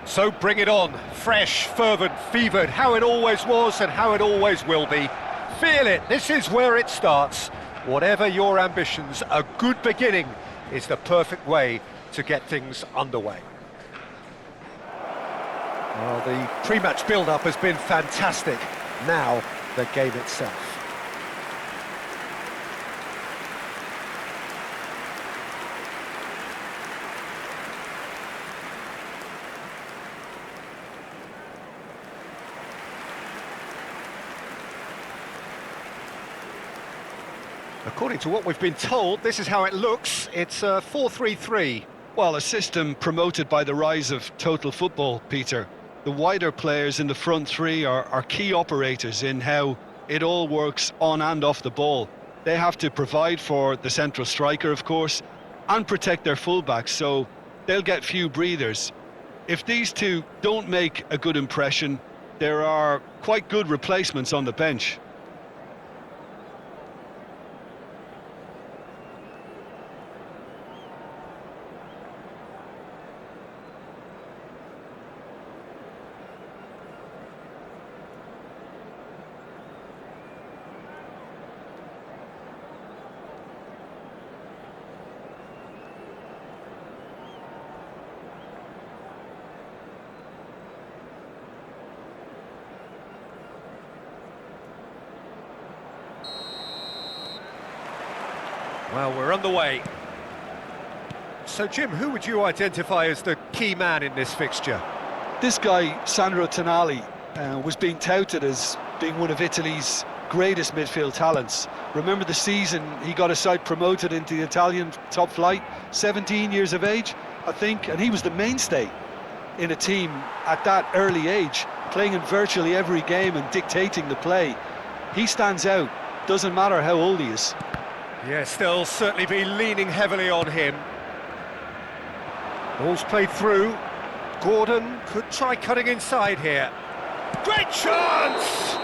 So bring it on, fresh, fervent, fevered, how it always was and how it always will be. Feel it, this is where it starts. Whatever your ambitions, a good beginning is the perfect way to get things underway. Well, the pre-match build-up has been fantastic. Now, the game itself. According to what we've been told, this is how it looks. It's a 4-3-3. Well, a system promoted by the rise of total football, Peter. The wider players in the front three are key operators in how it all works on and off the ball. They have to provide for the central striker, of course, and protect their fullbacks, so they'll get few breathers. If these two don't make a good impression, there are quite good replacements on the bench. Well, we're underway. So, Jim, who would you identify as the key man in this fixture? This guy, Sandro Tonali, was being touted as being one of Italy's greatest midfield talents. Remember the season he got a side promoted into the Italian top flight, 17 years of age, I think, and he was the mainstay in a team at that early age, playing in virtually every game and dictating the play. He stands out, doesn't matter how old he is. Yes, they'll certainly be leaning heavily on him. Ball's played through. Gordon could try cutting inside here. Great chance!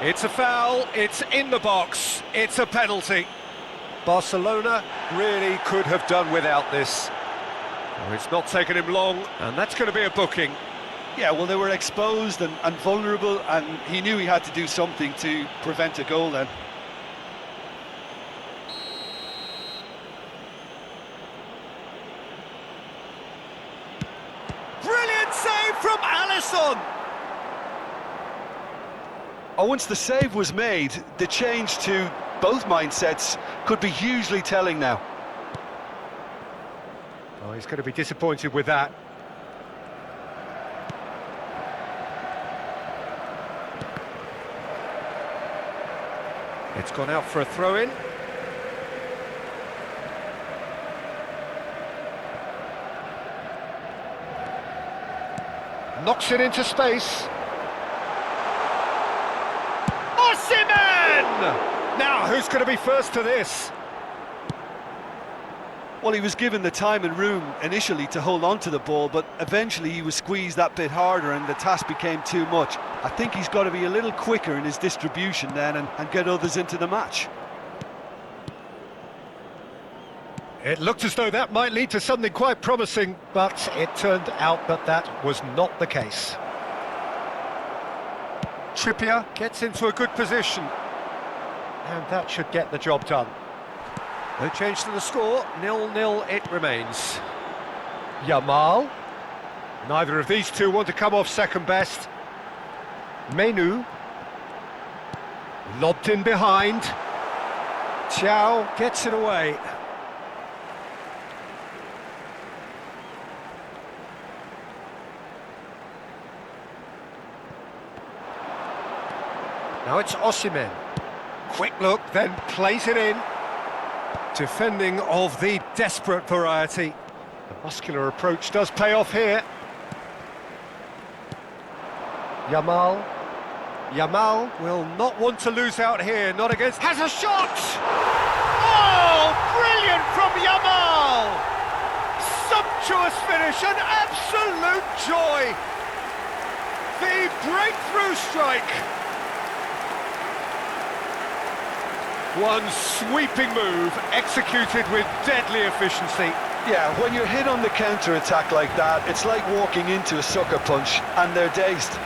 It's a foul, it's in the box, it's a penalty. Barcelona really could have done without this. Oh, it's not taken him long, and that's going to be a booking. Yeah, well, they were exposed and vulnerable, and he knew he had to do something to prevent a goal then. Brilliant save from Alisson! Oh, once the save was made, the change to both mindsets could be hugely telling now. Oh, he's going to be disappointed with that. It's gone out for a throw-in. Knocks it into space. Now, who's going to be first to this? Well, he was given the time and room initially to hold on to the ball, but eventually he was squeezed that bit harder and the task became too much. I think he's got to be a little quicker in his distribution then and get others into the match. It looked as though that might lead to something quite promising, but it turned out that that was not the case. Trippier gets into a good position. And that should get the job done. No change to the score, 0-0 it remains. Yamal. Neither of these two want to come off second best. Menu. Lobbed in behind. Thiaw gets it away. Now it's Osimhen. Quick look, then plays it in. Defending of the desperate variety. The muscular approach does pay off here. Yamal. Yamal will not want to lose out here, not against... Has a shot! Oh, brilliant from Yamal! Sumptuous finish, an absolute joy! The breakthrough strike! One sweeping move, executed with deadly efficiency. Yeah, when you're hit on the counter-attack like that, it's like walking into a sucker punch and they're dazed.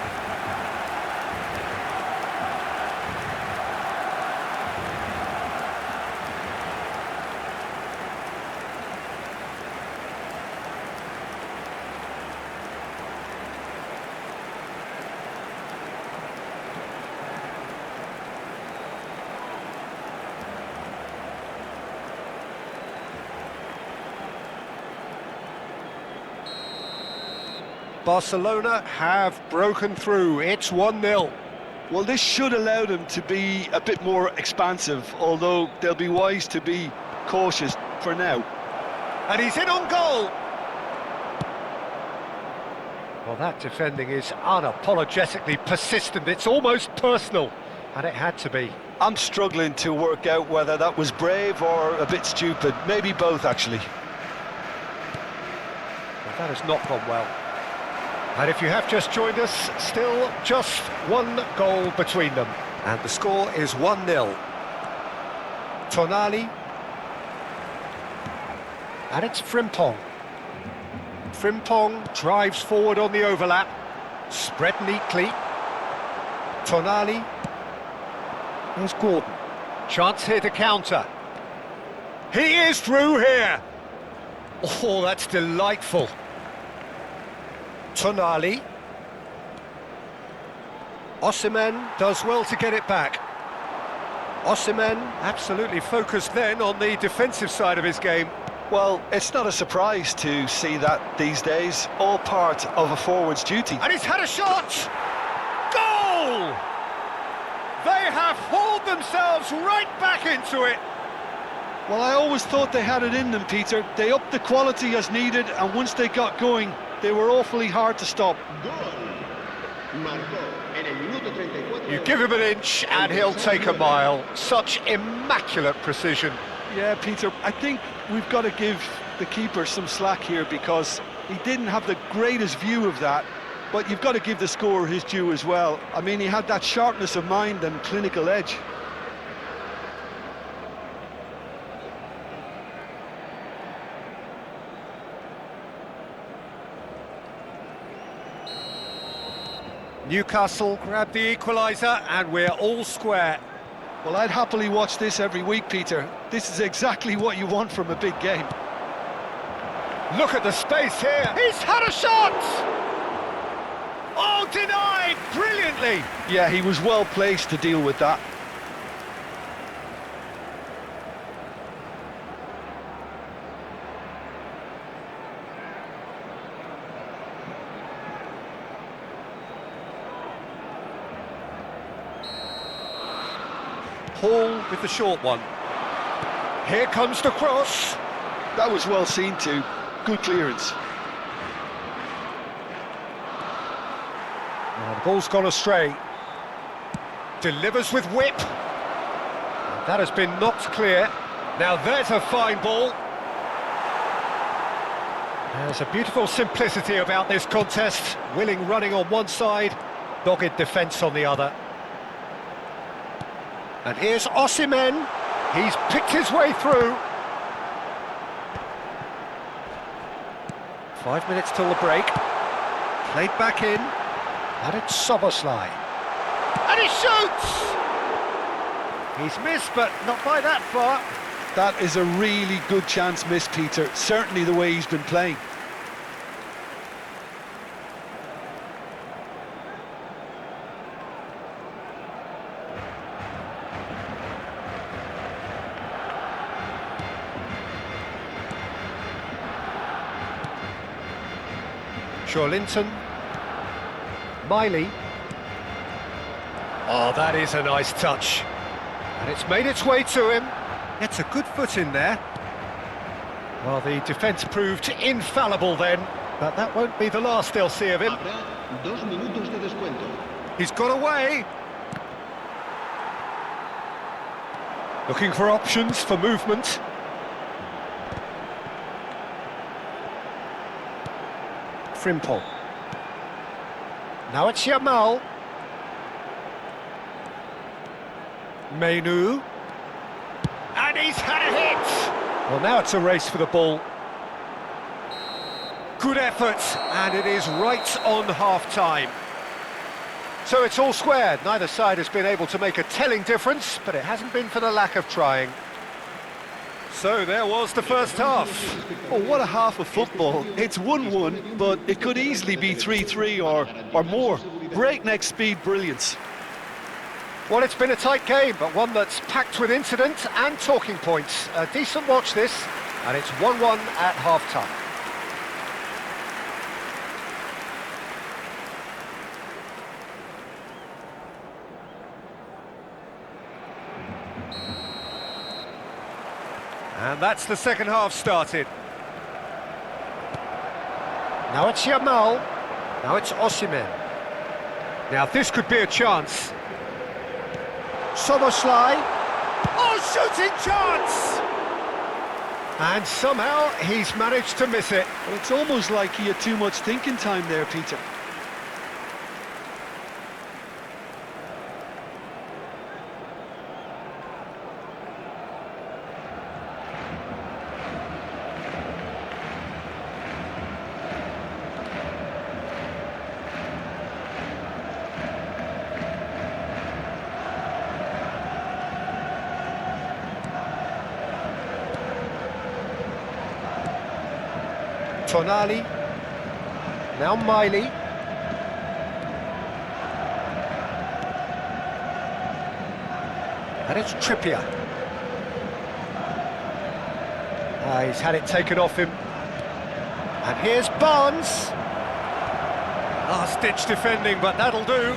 Barcelona have broken through. It's 1-0. Well, this should allow them to be a bit more expansive, although they'll be wise to be cautious for now. And he's in on goal. Well, that defending is unapologetically persistent. It's almost personal, and it had to be. I'm struggling to work out whether that was brave or a bit stupid. Maybe both, actually. Well, that has not gone well. And if you have just joined us, still just one goal between them. And the score is 1-0. Tonali. And it's Frimpong. Frimpong drives forward on the overlap. Spread neatly. Tonali. There's Gordon. Chance here to counter. He is through here. Oh, that's delightful. Tonali. Osimhen does well to get it back. Osimhen absolutely focused then on the defensive side of his game. Well, it's not a surprise to see that these days, all part of a forward's duty. And he's had a shot! Goal! They have hauled themselves right back into it. Well, I always thought they had it in them, Peter. They upped the quality as needed, and once they got going, they were awfully hard to stop. You give him an inch and he'll take a mile. Such immaculate precision. Yeah, Peter, I think we've got to give the keeper some slack here because he didn't have the greatest view of that, but you've got to give the scorer his due as well. I mean, he had that sharpness of mind and clinical edge. Newcastle grab the equaliser and we're all square. Well, I'd happily watch this every week, Peter. This is exactly what you want from a big game. Look at the space here. He's had a shot! Oh, denied brilliantly. Yeah, he was well placed to deal with that. Hall with the short one. Here comes the cross. That was well seen too. Good clearance. Now the ball's gone astray. Delivers with whip. And that has been knocked clear. Now there's a fine ball. There's a beautiful simplicity about this contest. Willing running on one side, dogged defence on the other. And here's Osimhen. He's picked his way through. 5 minutes till the break. Played back in. And it's Soboslai. And he shoots! He's missed, but not by that far. That is a really good chance missed, Peter. Certainly the way he's been playing. Linton. Miley. Oh, that is a nice touch. And it's made its way to him. It's a good foot in there. Well, the defence proved infallible then, but that won't be the last they'll see of him. He's got away. Looking for options for movement. Frimpong. Now it's Yamal. Menu. And he's had a hit! Well, now it's a race for the ball. Good effort, and it is right on half-time. So it's all squared. Neither side has been able to make a telling difference, but it hasn't been for the lack of trying. So there was the first half. Oh, what a half of football. It's 1-1, but it could easily be 3-3 or more. Breakneck speed brilliance. Well, it's been a tight game, but one that's packed with incident and talking points. A decent watch this, and it's 1-1 at half-time. And that's the second half started. Now it's Yamal. Now it's Osimhen. Now this could be a chance. Soboslai. Oh, shooting chance! And somehow he's managed to miss it. Well, it's almost like he had too much thinking time there, Peter. Tonali, now Miley. And it's Trippier. He's had it taken off him. And here's Barnes. Last-ditch defending, but that'll do.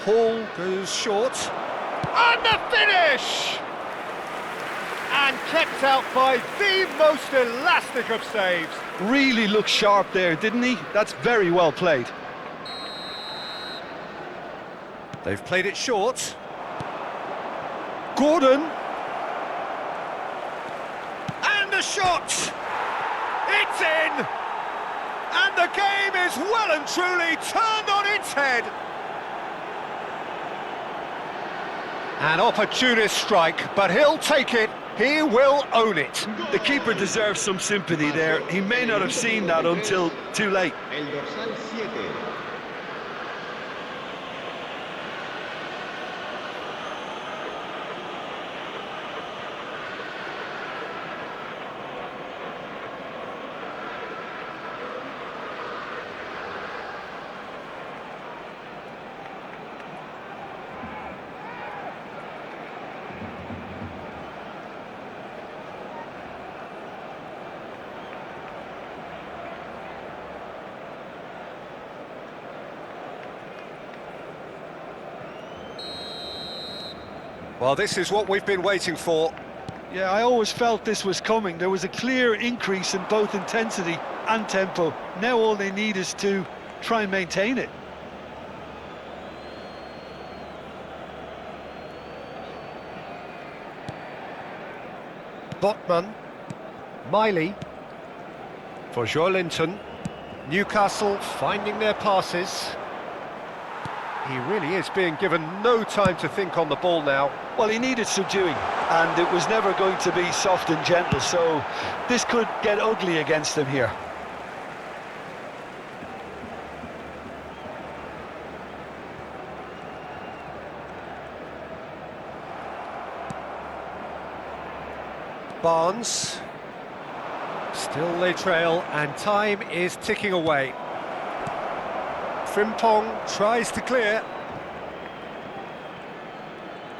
Hall goes short. And the finish! And kept out by the most elastic of saves. Really looked sharp there, didn't he? That's very well played. They've played it short. Gordon. And the shot! It's in! And the game is well and truly turned on its head. An opportunist strike, but he'll take it. He will own it. The keeper deserves some sympathy there. He may not have seen that until too late. Well, this is what we've been waiting for. Yeah, I always felt this was coming. There was a clear increase in both intensity and tempo. Now all they need is to try and maintain it. Botman. Miley. For Joelinton. Newcastle finding their passes. He really is being given no time to think on the ball now. Well, he needed subduing, and it was never going to be soft and gentle, so this could get ugly against him here. Barnes. Still they trail, and time is ticking away. Frimpong tries to clear.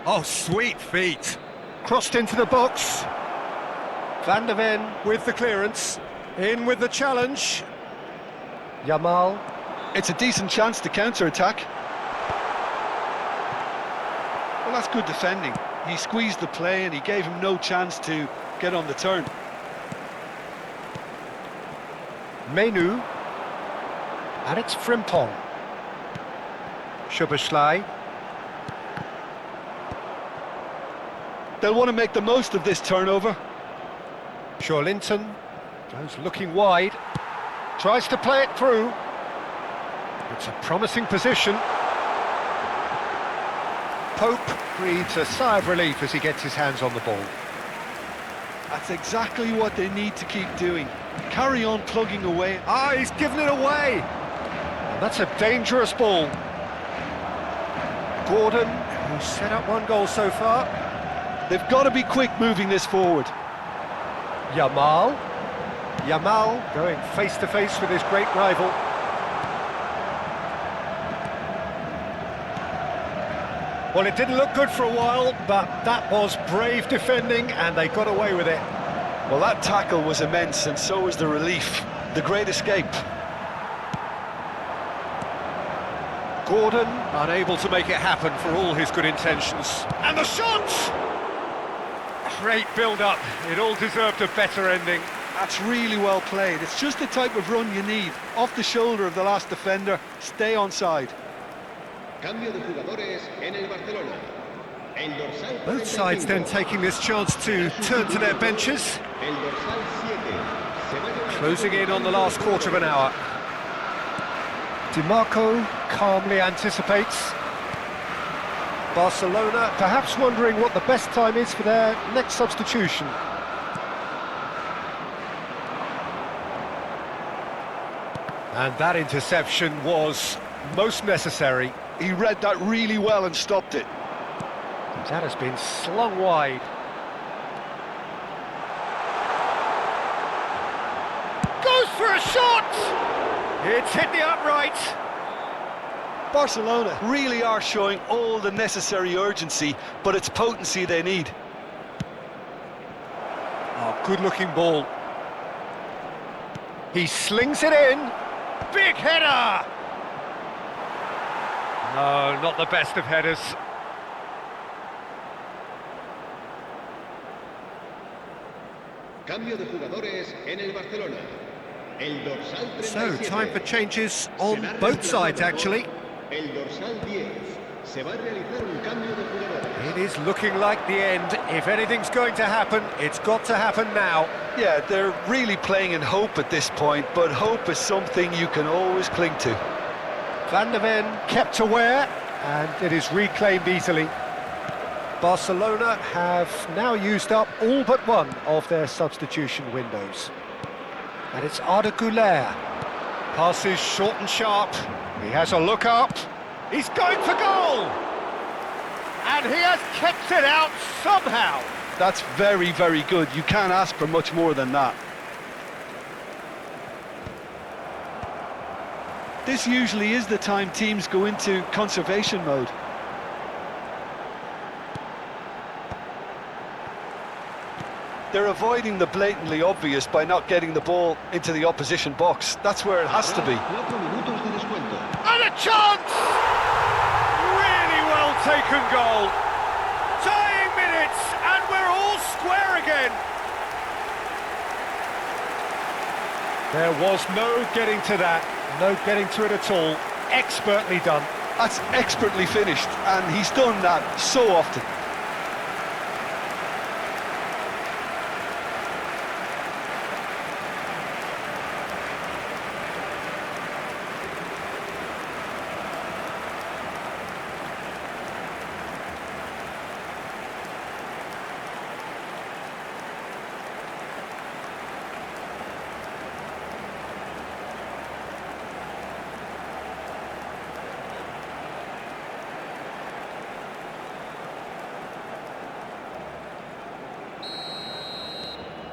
Oh, sweet feet. Crossed into the box. Van der Ven with the clearance. In with the challenge. Yamal. It's a decent chance to counter-attack. Well, that's good defending. He squeezed the play and he gave him no chance to get on the turn. Menu. And it's Frimpong. Szoboszlai. They'll want to make the most of this turnover. Joelinton goes looking wide. Tries to play it through. It's a promising position. Pope breathes a sigh of relief as he gets his hands on the ball. That's exactly what they need to keep doing. Carry on plugging away. Ah, he's given it away. And that's a dangerous ball. Gordon, who's set up one goal so far. They've got to be quick moving this forward. Yamal. Yamal going face to face with his great rival. Well, it didn't look good for a while, but that was brave defending and they got away with it. Well, that tackle was immense, and so was the relief. The great escape. Gordon unable to make it happen for all his good intentions. And the shot! Great build-up. It all deserved a better ending. That's really well played. It's just the type of run you need. Off the shoulder of the last defender, stay onside. Cambio de jugadores en el Barcelona. El dorsal Both sides then taking this chance to turn to their benches. El dorsal 7. Closing in on the last quarter of an hour. DiMarco calmly anticipates. Barcelona perhaps wondering what the best time is for their next substitution. And that interception was most necessary. He read that really well and stopped it. That has been slung wide. Goes for a shot! It's hit the upright. Barcelona really are showing all the necessary urgency, but it's potency they need. Oh, good-looking ball. He slings it in. Big header! No, not the best of headers. Cambio de jugadores en el Barcelona. El dorsal 37. So, time for changes on both sides, actually. El dorsal 10. Se va a realizar un cambio de jugadores. It is looking like the end. If anything's going to happen, it's got to happen now. Yeah, they're really playing in hope at this point, but hope is something you can always cling to. Van der Ven kept aware, and it is reclaimed easily. Barcelona have now used up all but one of their substitution windows. And it's Arda Güler. Passes short and sharp. He has a look up. He's going for goal! And he has kept it out somehow. That's very, very good. You can't ask for much more than that. This usually is the time teams go into conservation mode. They're avoiding the blatantly obvious by not getting the ball into the opposition box. That's where it has to be. 4 minutos de descuento. And a chance! Really well taken goal. Tying minutes, and we're all square again. There was no getting to that, no getting to it at all. Expertly done. That's expertly finished, and he's done that so often.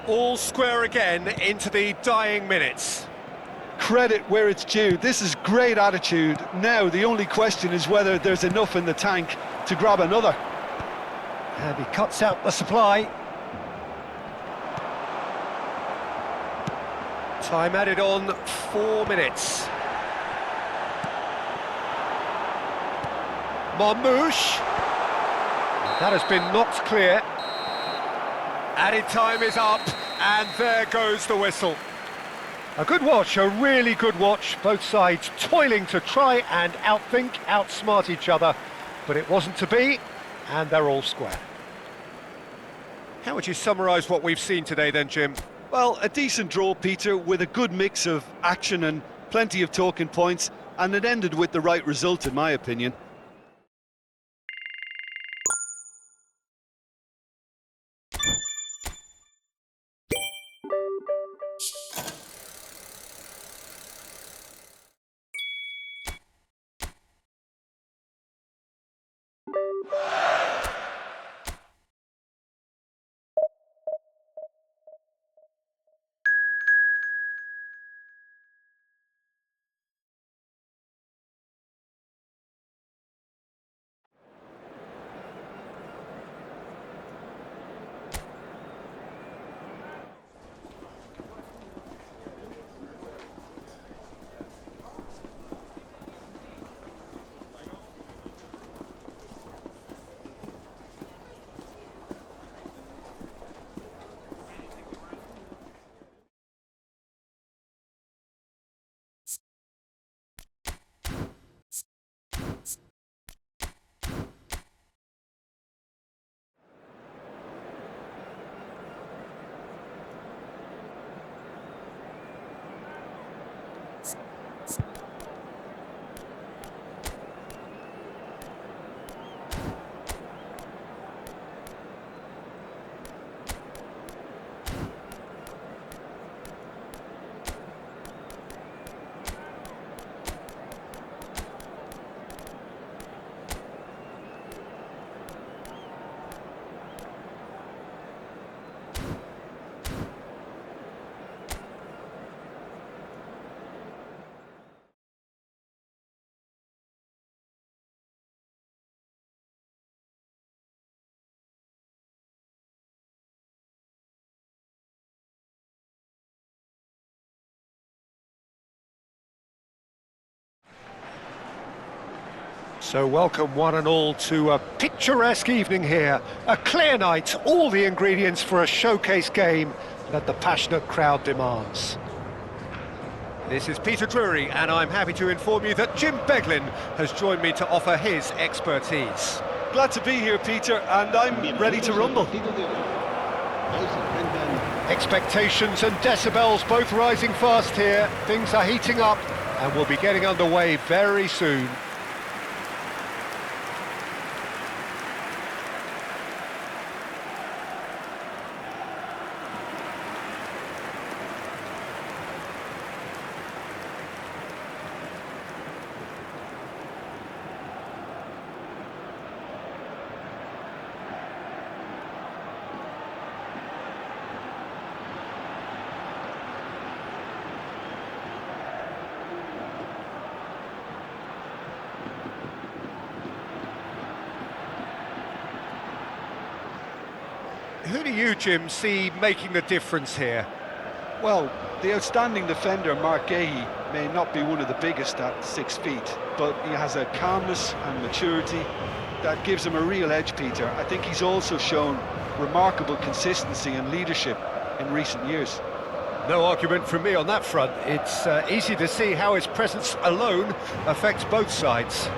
All square again into the dying minutes. Credit where it's due. This is great attitude. Now the only question is whether there's enough in the tank to grab another. And he cuts out the supply. Time added on 4 minutes. Marmouche. That has been knocked clear. Added time is up, and there goes the whistle. A good watch, a really good watch. Both sides toiling to try and outthink, outsmart each other, but it wasn't to be, and they're all square. How would you summarise what we've seen today then, Jim? Well, a decent draw, Peter, with a good mix of action and plenty of talking points, and it ended with the right result, in my opinion. So welcome one and all to a picturesque evening here. A clear night, all the ingredients for a showcase game that the passionate crowd demands. This is Peter Drury, and I'm happy to inform you that Jim Beglin has joined me to offer his expertise. Glad to be here, Peter, and I'm ready to rumble. Expectations and decibels both rising fast here. Things are heating up, and we'll be getting underway very soon. Who do you, Jim, see making the difference here? Well, the outstanding defender, Mark Gahey, may not be one of the biggest at 6 feet, but he has a calmness and maturity that gives him a real edge, Peter. I think he's also shown remarkable consistency and leadership in recent years. No argument from me on that front. It's easy to see how his presence alone affects both sides.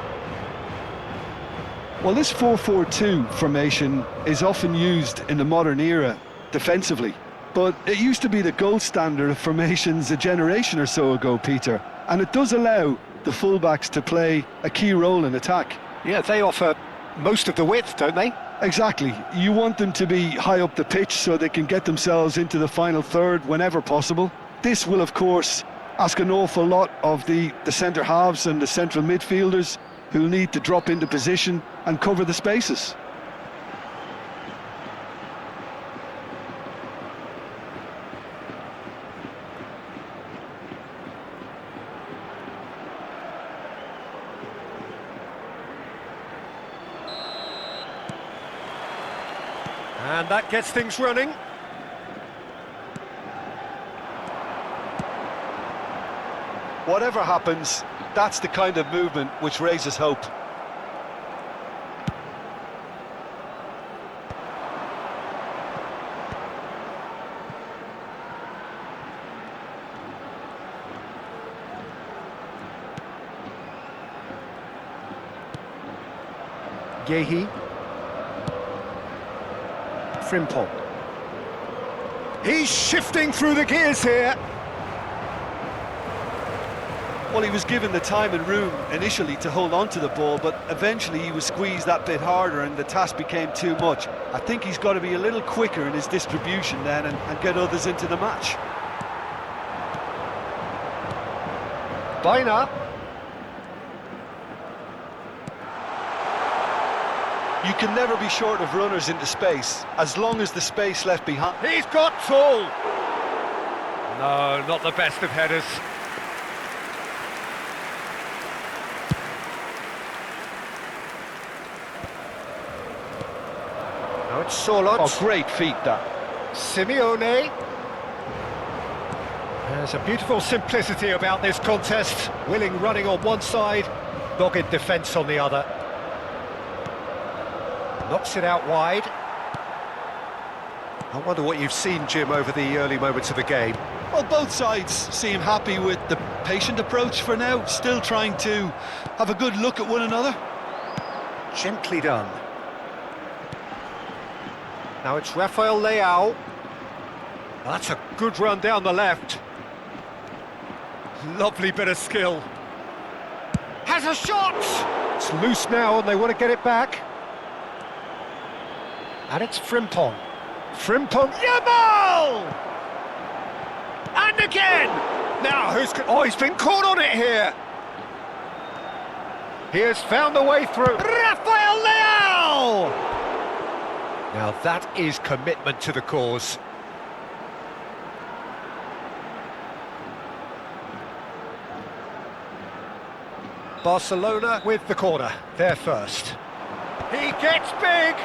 Well, this 4-4-2 formation is often used in the modern era defensively, but it used to be the gold standard of formations a generation or so ago, Peter, and it does allow the fullbacks to play a key role in attack. Yeah, they offer most of the width, don't they? Exactly. You want them to be high up the pitch so they can get themselves into the final third whenever possible. This will, of course, ask an awful lot of the centre halves and the central midfielders, who'll need to drop into position and cover the spaces. And that gets things running. Whatever happens, that's the kind of movement which raises hope. Gahey. Frimpong. He's shifting through the gears here. Well, he was given the time and room initially to hold on to the ball, but eventually he was squeezed that bit harder and the task became too much. I think he's got to be a little quicker in his distribution then and get others into the match. Baina. You can never be short of runners into space, as long as the space left behind. He's got tall. No, not the best of headers. Now it's Solot. Oh, great feat that. Simeone. There's a beautiful simplicity about this contest. Willing running on one side, dogged defence on the other. Knocks it out wide. I wonder what you've seen, Jim, over the early moments of the game. Well, both sides seem happy with the patient approach for now, still trying to have a good look at one another. Gently done. Now it's Rafael Leao. That's a good run down the left. Lovely bit of skill. Has a shot! It's loose now and they want to get it back. And it's Frimpong. Frimpong, Yamal! And again! Now, he's been caught on it here. He has found the way through. Rafael Leao! Now that is commitment to the cause. Barcelona with the corner, they're first. He gets big!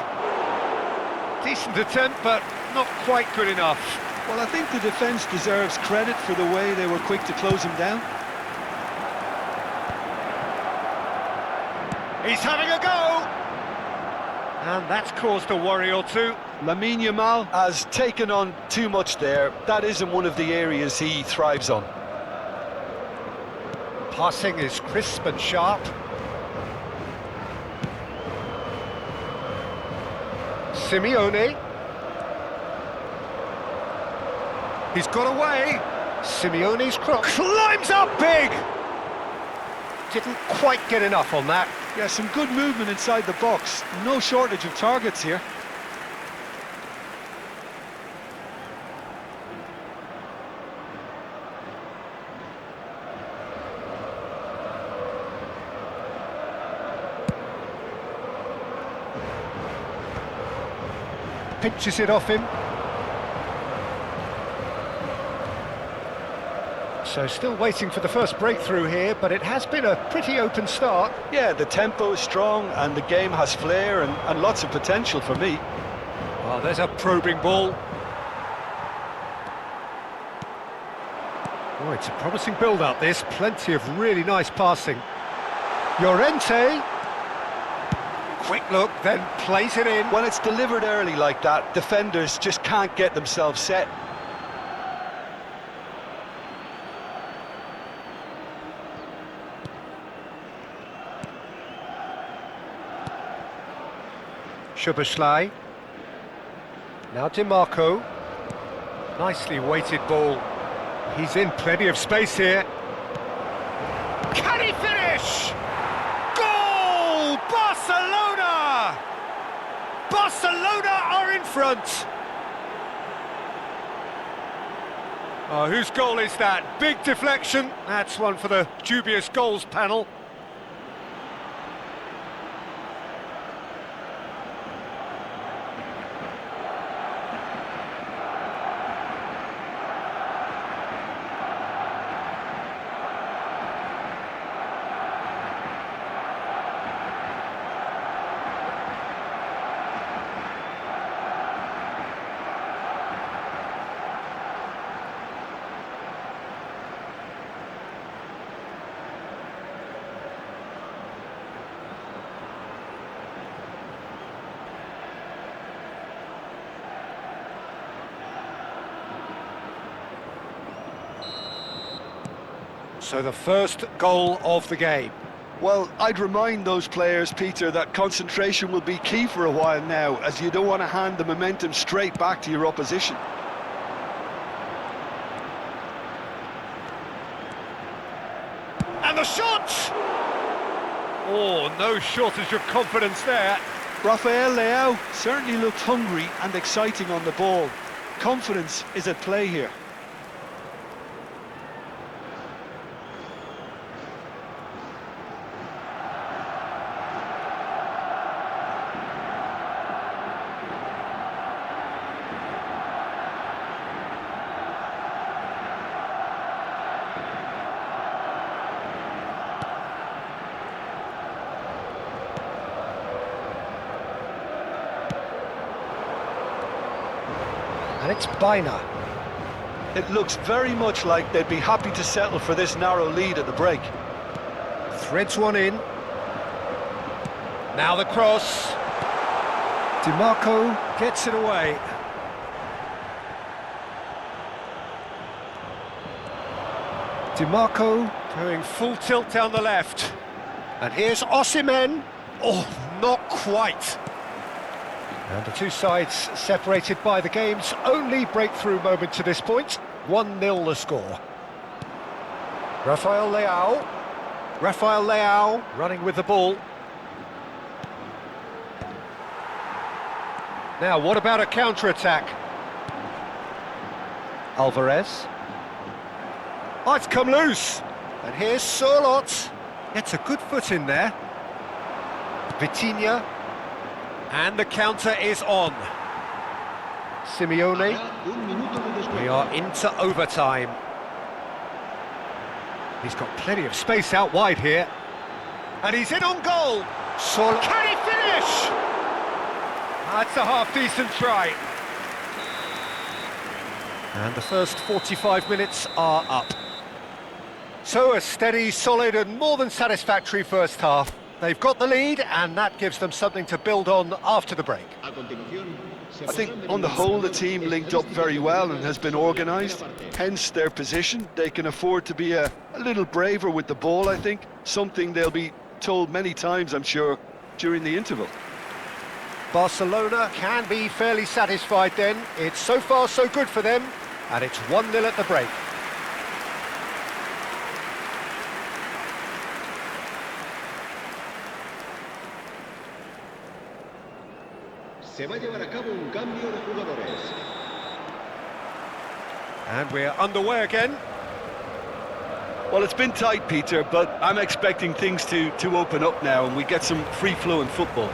Decent attempt, but not quite good enough. Well, I think the defence deserves credit for the way they were quick to close him down. He's having a go! And that's caused a worry or two. Lamine Yamal has taken on too much there. That isn't one of the areas he thrives on. Passing is crisp and sharp. Simeone. He's got away. Simeone's cross. Climbs up big! Didn't quite get enough on that. Yeah, some good movement inside the box. No shortage of targets here. Pinches it off him. So still waiting for the first breakthrough here, but it has been a pretty open start. Yeah, the tempo is strong and the game has flair and lots of potential for me. Oh, there's a probing ball. Oh, it's a promising build-up, this. Plenty of really nice passing. Llorente. Quick look, then plays it in. When it's delivered early like that, defenders just can't get themselves set. Szoboszlai. Now DiMarco. Nicely weighted ball. He's in plenty of space here. Can he finish? Goal! Barcelona! Barcelona are in front. Oh, whose goal is that? Big deflection. That's one for the dubious goals panel. So the first goal of the game. Well, I'd remind those players, Peter, that concentration will be key for a while now, as you don't want to hand the momentum straight back to your opposition. And the shot! Oh, no shortage of confidence there. Rafael Leao certainly looked hungry and exciting on the ball. Confidence is at play here. And it's Bina. It looks very much like they'd be happy to settle for this narrow lead at the break. Threads one in. Now the cross. DiMarco gets it away. DiMarco going full tilt down the left. And here's Osimhen. Oh, not quite. And the two sides separated by the game's only breakthrough moment to this point. 1-0 the score. Rafael Leao. Rafael Leao running with the ball. Now, what about a counter-attack? Alvarez. Oh, it's come loose. And here's Sørloth. Gets a good foot in there. Vitinha. And the counter is on. Simeone. We are into overtime. He's got plenty of space out wide here. And he's in on goal. Can he finish? That's a half-decent try. And the first 45 minutes are up. So a steady, solid and more than satisfactory first half. They've got the lead, and that gives them something to build on after the break. A continuación, se I think podrán on the whole the verificar team linked up very well and has been organised, hence their position. They can afford to be a little braver with the ball, I think, something they'll be told many times, I'm sure, during the interval. Barcelona can be fairly satisfied then. It's so far so good for them, and it's 1-0 at the break. Se va a llevar a cabo un cambio de jugadores. And we're underway again. Well, it's been tight, Peter, but I'm expecting things to open up now and we get some free-flowing football.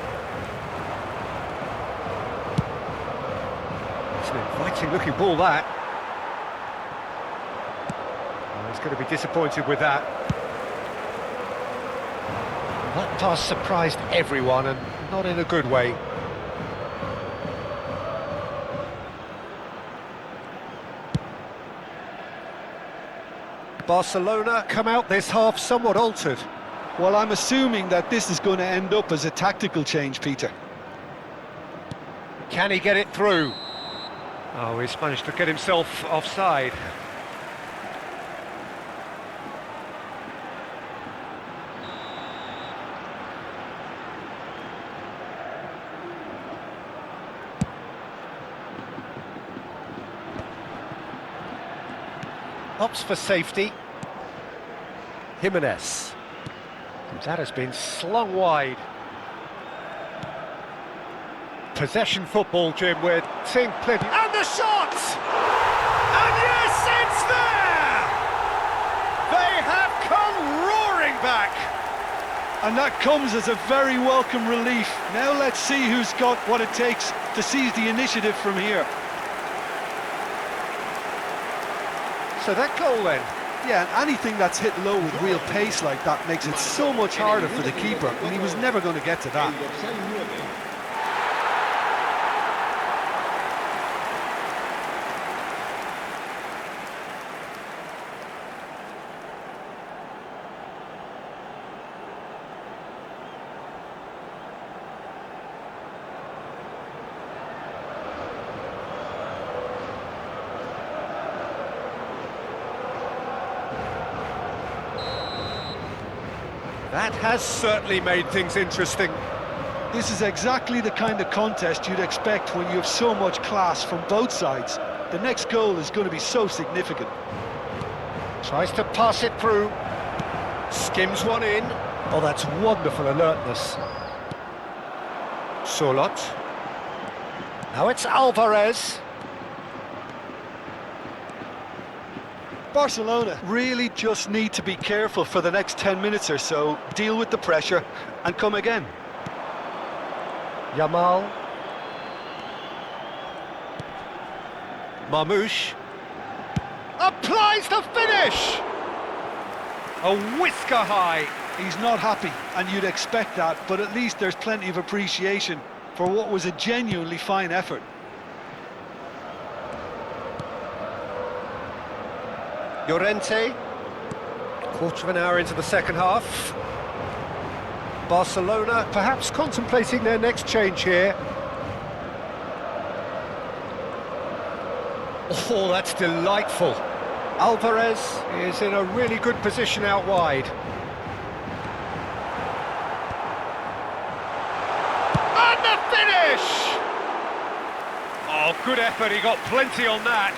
It's an inviting-looking ball, that. Oh, he's going to be disappointed with that. That pass surprised everyone, and not in a good way. Barcelona come out this half somewhat altered. Well, I'm assuming that this is going to end up as a tactical change, Peter. Can he get it through? Oh, he's managed to get himself offside. Opts for safety. Jimenez. That has been slung wide. Possession football, Jim, we're seeing plenty. And the shot! And yes, it's there! They have come roaring back! And that comes as a very welcome relief. Now let's see who's got what it takes to seize the initiative from here. So that goal then. Yeah, and anything that's hit low with real pace like that makes it so much harder for the keeper, and he was never going to get to that. El dorsal 9. That has certainly made things interesting. This is exactly the kind of contest you'd expect when you have so much class from both sides. The next goal is going to be so significant. Tries to pass it through. Skims one in. Oh, that's wonderful alertness. Solot. Now it's Alvarez. Barcelona really just need to be careful for the next 10 minutes or so, deal with the pressure and come again. Yamal. Marmouche. Applies the finish! A whisker high. He's not happy, and you'd expect that, but at least there's plenty of appreciation for what was a genuinely fine effort. Llorente. Quarter of an hour into the second half. Barcelona perhaps contemplating their next change here. Oh, that's delightful. Alvarez is in a really good position out wide. And the finish! Oh, good effort, he got plenty on that.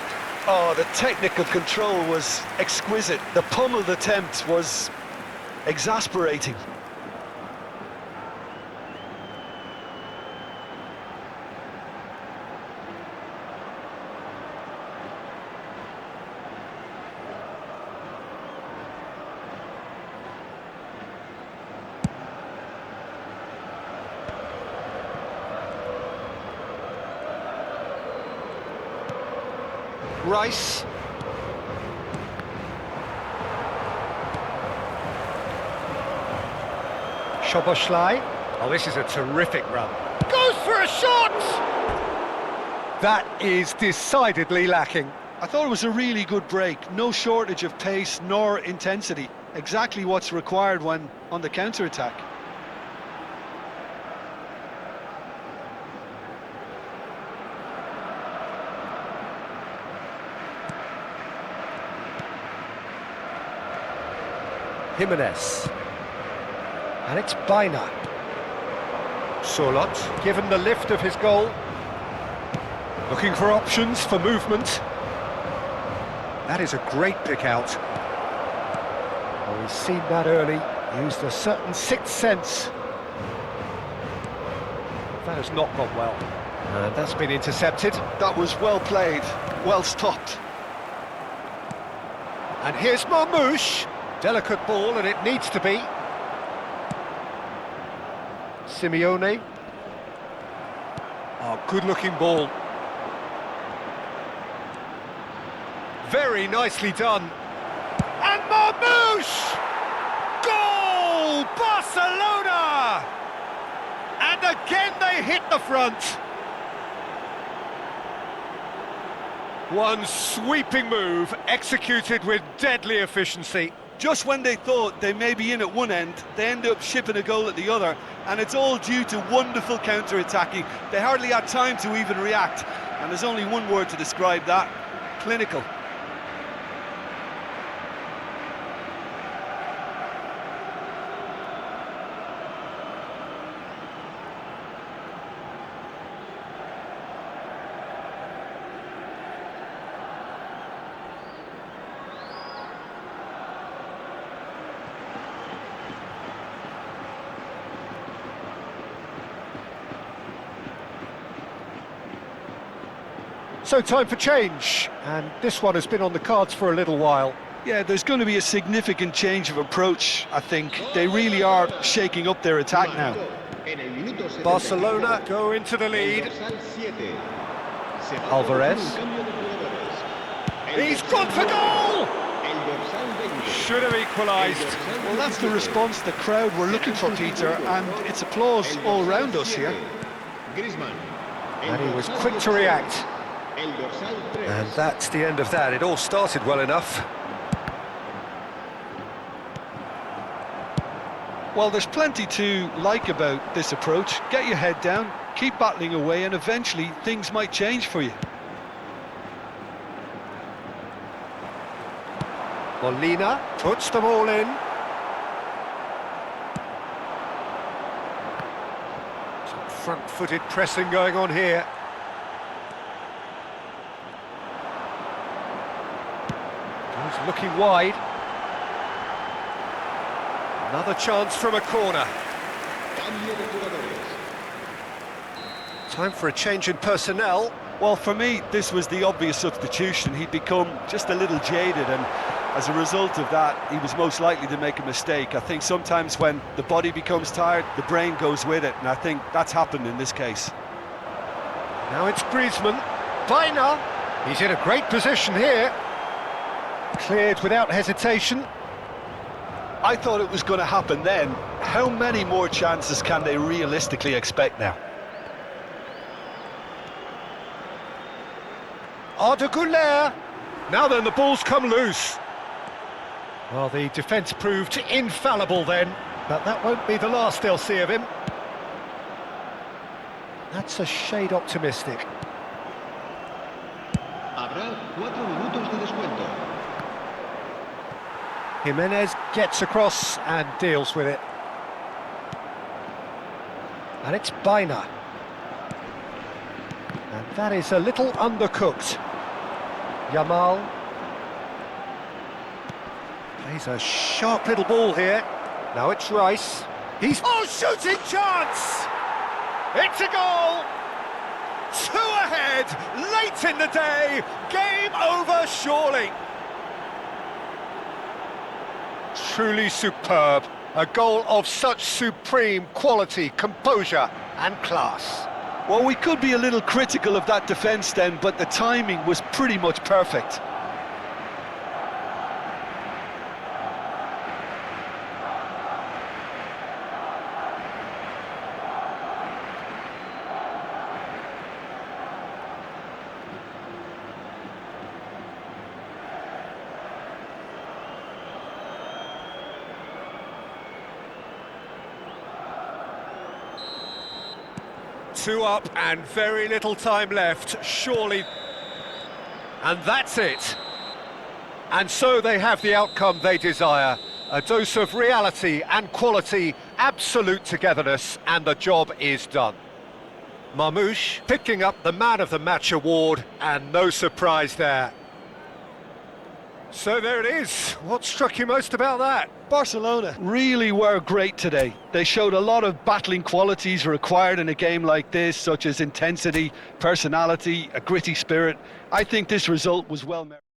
Oh, the technical control was exquisite. The pummeled attempt was exasperating. Rice. Szoboszlai. Oh, this is a terrific run. Goes for a shot! That is decidedly lacking. I thought it was a really good break. No shortage of pace nor intensity. Exactly what's required when on the counter-attack. Jimenez. And it's Baina. Solot, given the lift of his goal. Looking for options for movement. That is a great pick out. Well, he's seen that early, used a certain sixth sense. That has not gone well. And that's been intercepted. That was well played, well stopped. And here's Marmoush. Delicate ball, and it needs to be. Simeone. Oh, good-looking ball. Very nicely done. And Marmoush! Goal! Barcelona! And again they hit the front. One sweeping move, executed with deadly efficiency. Just when they thought they may be in at one end, they end up shipping a goal at the other, and it's all due to wonderful counter-attacking. They hardly had time to even react, and there's only one word to describe that: clinical. So time for change, and this one has been on the cards for a little while. Yeah, there's going to be a significant change of approach, I think. They really are shaking up their attack now. Barcelona go into the lead. Alvarez. He's gone for goal! Should have equalised. Well, that's the response the crowd were looking for, Peter, and it's applause all round us here. And he was quick to react. And that's the end of that. It all started well enough. Well, there's plenty to like about this approach. Get your head down, keep battling away, and eventually things might change for you. Molina puts them all in. Some front-footed pressing going on here. He's looking wide. Another chance from a corner. Time for a change in personnel. Well, for me, this was the obvious substitution. He'd become just a little jaded, and as a result of that, he was most likely to make a mistake. I think sometimes when the body becomes tired, the brain goes with it, and I think that's happened in this case. Now it's Griezmann. Baina. He's in a great position here. Cleared without hesitation. I thought it was going to happen then. How many more chances can they realistically expect now? Arda Güler. Now then, the ball's come loose. Well, the defence proved infallible then, but that won't be the last they'll see of him. That's a shade optimistic. Habrá 4 minutos de descuento. Jimenez gets across and deals with it. And it's Baina. And that is a little undercooked. Yamal. Plays a sharp little ball here. Now it's Rice. He's... Oh, shooting chance! It's a goal! 2 ahead, late in the day. Game over, surely. Truly superb. A goal of such supreme quality, composure and class. Well, we could be a little critical of that defence then, but the timing was pretty much perfect. Two up and very little time left, surely. And that's it. And so they have the outcome they desire. A dose of reality and quality, absolute togetherness, and the job is done. Marmoush picking up the Man of the Match award, and no surprise there. So there it is. What struck you most about that? Barcelona really were great today. They showed a lot of battling qualities required in a game like this, such as intensity, personality, a gritty spirit. I think this result was well merited.